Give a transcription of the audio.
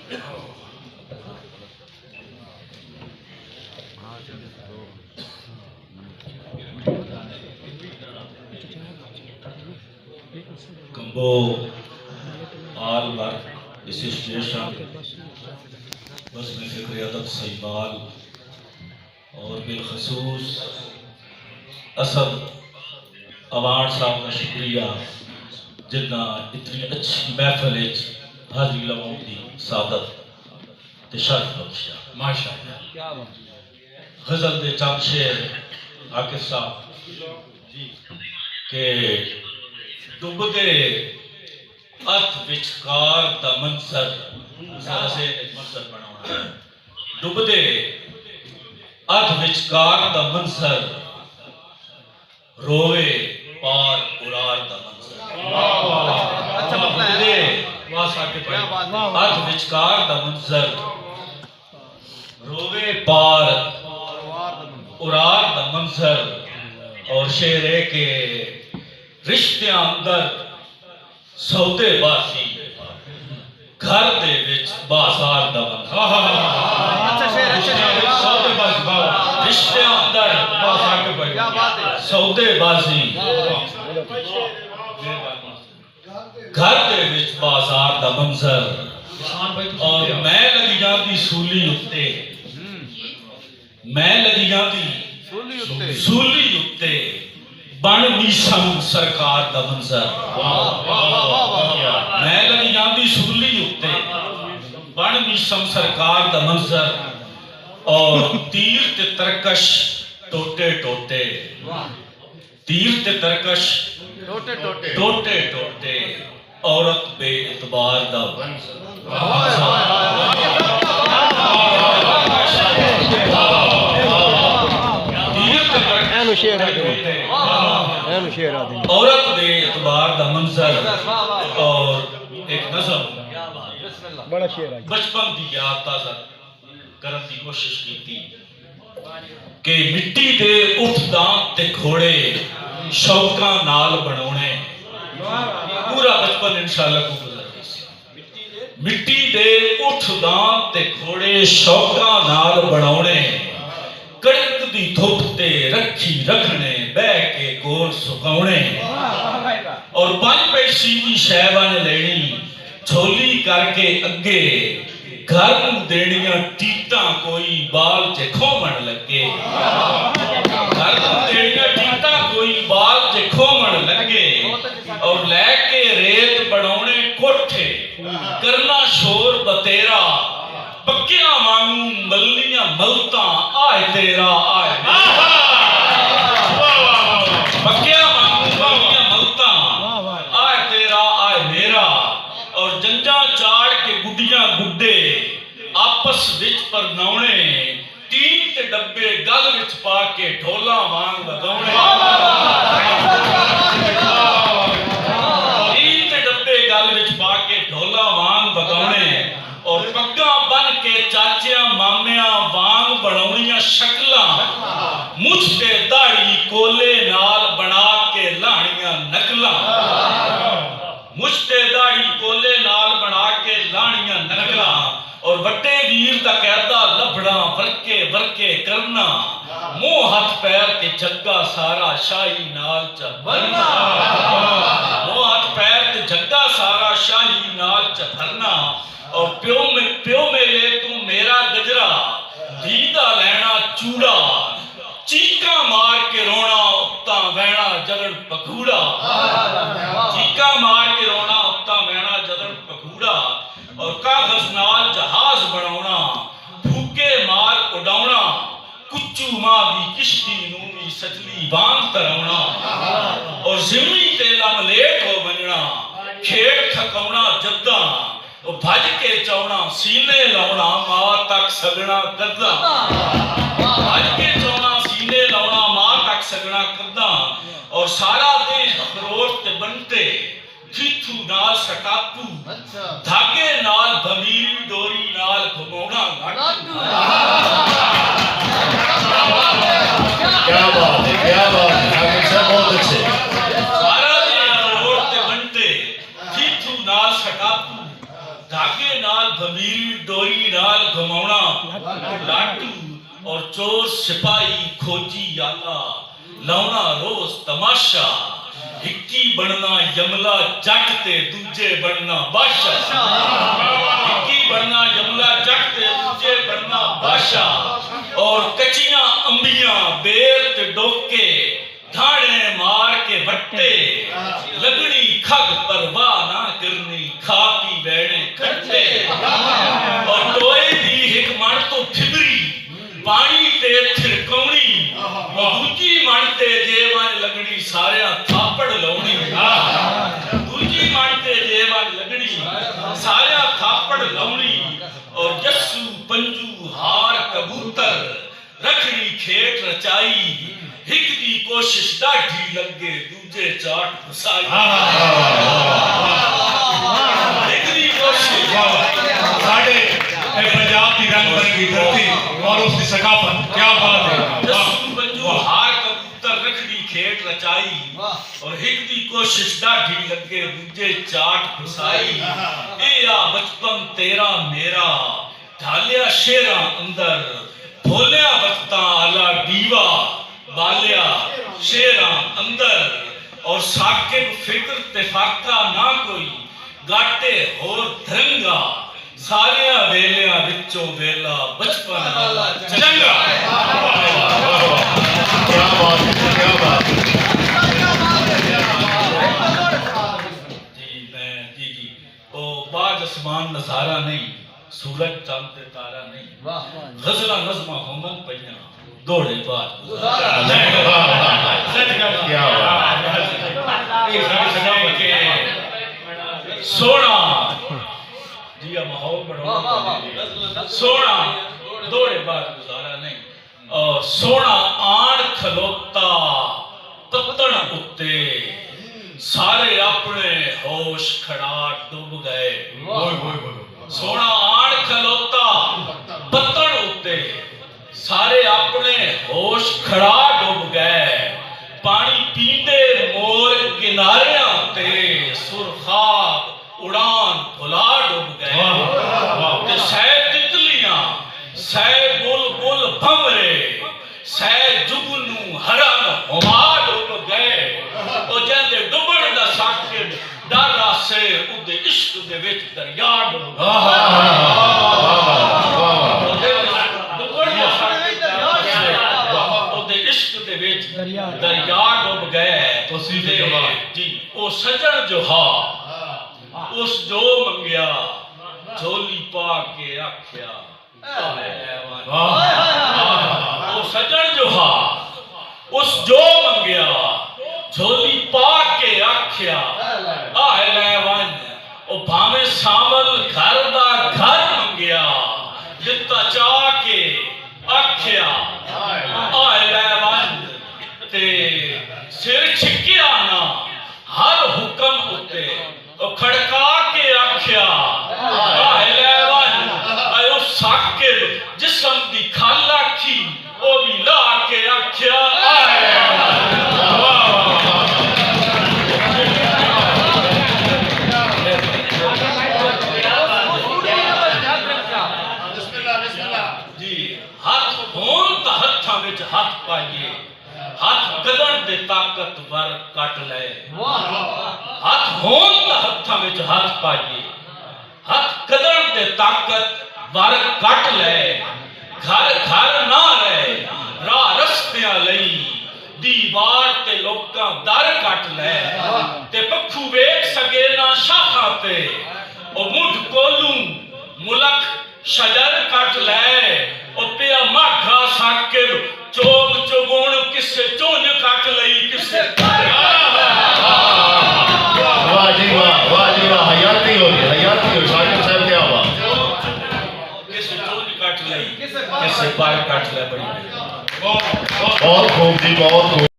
Combo आल work association बस में फिक्र अदब सईबाल और बिलखसूस असद अवान साहब का शुक्रिया जिन्ना इतनी अच्छी महफिल हाजिरी लवाउन की सादत ते शर्फ बख्शिया माशाअल्लाह। गजल दे चंद शेर आकिब साहब के डुबदे अथ विचकार दा मंजर से एक मंजर बनाना है। डुबदे अथ विचकार दा मंजर रोवे पार उरार दा मंजर। अच्छा डुबदे अथ विचकार दा मंजर रोवे पार उरार दा मंजर। और शेर है के रिश्ते अंदर सौदेबाजी घर दे विच बाजार दा मंजर। अच्छा शेर सौदेबाजी रिश्ते अंदर सौदेबाजी घर दे विच बाजार दा मंजर। और मैं लगी जाती सूली उत्ते मैं लगी जाती सूली उत्ते बन मीशम सरकार दा मंजर। मैं लगी जाती सूली उत्ते बन मीशम सरकार दा मंजर। और तीर ते तरकश टोटे टोटे तीर ते तरकश टोटे टोटे टोटे टोटे औरत बे इतबार दा मंजर। औरत दे इतबार दा मंजर। और एक नज़म बड़ा शेर है बचपन दी याद ताज़ा करन दी कोशिश की कि मिट्टी दे उठ दांत ते घोड़े शौकां नाल बनाउणे। पूरा बचपन इंशाअल्लाह को गुजरना सी। मिट्टी दे उठ दांत ते घोड़े शौकां नाल बनाउणे। कड़क दी धुप ते रखी रखने बह के गोल सुकाउणे। और 5 पैसे दी शै बन लेनी झोली करके अगे घर नूं देनियां टीटां कोई बाल च खोमण लगे। घर नूं देनियां टीटां कोई बाल च खोमण लगे। और लैके रेत बनाउणे कोठे करना शोर बतेरा पक्कियां वांगू मल्लियां मलतां आए तेरा आए पक्कियां वांगू मल्लियां मलतां आए तेरा आए मेरा। और जंजा चाड़ के गुड्डियां गुड्डे आपस विच परनाउणे। तीन ते डब्बे गल विच पा के ढोला वांग वगाउणे। तीन ते डब्बे गल विच पा के ढोला वांग वगाउणे। और पग्गा बन के चाचिया मामिया वांग बनाउणियां शक्लां मुझ ते दाढ़ी कोले नाल बना के लाणियां नकलां। मुझ ते दाढ़ी कोले नाल बना के लाणियां नकलां। और वड्डे वीर दा कहदा लभड़ा वरके वरके करना। मुंह हाथ पैर ते जग्गा सारा शाही नाल च भरना। मुंह हाथ पैर ते जग्गा सारा शाही नाल च भरना। और प्यो मेरे तू मेरा गजरा दीदा लेना चूड़ा। चीका मार के रोना उत्ता वैना जगन पखूड़ा। चीका मार के रोना उत्ता वैना जगन पखूड़ा। और कागज नाल जहाज बनाउणा फूके मार उड़ाउणा। कुच्चू मां दी किश्ती नूं वी सजली वांग तरौणा। और जिम्मी ते लमलेट हो बनना खेड़ थकाउणा जद्दा। भज के चौना सीने लाउणा मां तक सगना करदा। भज के चौना सीने लाउणा मां तक सगना करदा। और सारा दिन अखरोट ते बनते थीथू नाल सटापू धागे नाल भमीरी डोरी नाल घुमाउणा लाटू। क्या बात है बहुत अच्छे। सारा दिन अखरोट ते बनते थीथू नाल सटापू धागे नाल भमीरी लीड डोरी नाल घुमाउणा लाटू और चोर सिपाही खोजी याला लाउणा रोज तमाशा हिक्की बनना यमला जट ते दूजे बनना बादशाह हिक्की बनना यमला जट ते दूजे बनना बादशाह और कच्चियां अंबियां बेर ते डोके धाणे मार के वट्टे लगनी खग परवाह ना करनी खा पी बैणे खट्टे और टोए दी हिक मन तो थिबरी पानी ते थिरकौणी दूजी मन ते जेवन लगनी सारिया थापड़ लाउणी दूजी मन ते जेवन लगनी सारिया थापड़ लाउणी और जस्सू पंजू हार कबूतर रखड़ी खेत रचाई हिक दी कोशिश डाढी लगे दूजे चाट फसाई हिक दी कोशिश साडे पंजाब की रंग बरंगी धरती और उसकी सकाफत क्या बात है। जस्सू पंजू हार कबूतर रखड़ी खेत रचाई और हिक दी कोशिश डाढी लगे दूजे चाट फसाई ए आ बचपन तेरा मेरा ढालिया शेरा अंदर भोलिया वक्ता आला दीवा बालिया शेरा अंदर और साकिब फिक्र ते फाका ना कोई गाटे होर धरंगा सारिया वेलिया विचों वेला बचपन आला चंगा। क्या बात है, क्या बात है। जी ओ बाज आसमान नजारा नहीं सूरज चांद ते तारा नहीं गजला नज़मा होमन पईयां दौड़े बाज क्या सोना जिया माहौल बढ़ाना सोना दौड़े बाज गुजारा नहीं और सोना आण खलोता पत्तन उत्ते सारे अपने होश खड़ा डूब गए सोना आण खलोता पत्तन उत्ते सारे अपने होश खड़ा डूब गए पानी पींदे मोर किनारियां ते सुरखाब उड़ान भुला डूब गए ते सै तितलियां सै बुलबुल भंवरे सै जुगनू हरन हुमा डूब गए ओ जंदे डुबण दा साकिब डाला से उदे इश्क दे विच दरिया डूब दरिया डूब गए जी ओ सजन जो हा उस जो मंगया झोली पा के आख्या ओ सजन जो हा उस जो मंगया झोली पा के आख्या आए ले वन ओ भावे सामल घर दा घर मंगया दिता चा के आख्या आए ले वन ते सिर छिकिया ना हर हुक्म उत्ते ओ खड़का के आख्या आए ले वन आयो साकिब जिस्म दी खल आखी ओ भी ला के आख्या आए हाथ पाइए हाथ कदन दे ताकतवर कट ले हाथ होन दा हत्थां विच हाथ पाइए हाथ कदन दे ताकतवर कट ले घर घर ना रहे राह रस्तियां लई दीवार ते लोकां दर कट ले ते पक्खू वेख सके ना शाखां ते ओ मुठ कोलू मुलक शजर कट ले ओ पिया माघा साकिब चोग चुगुण किसे चोन काट लई किसे वाह जी वाह हयाती हो साकिब साहब क्या बात किसे चोन काट लई किसे बाल काट ले बड़ी बहुत खूब जी बहुत खूब।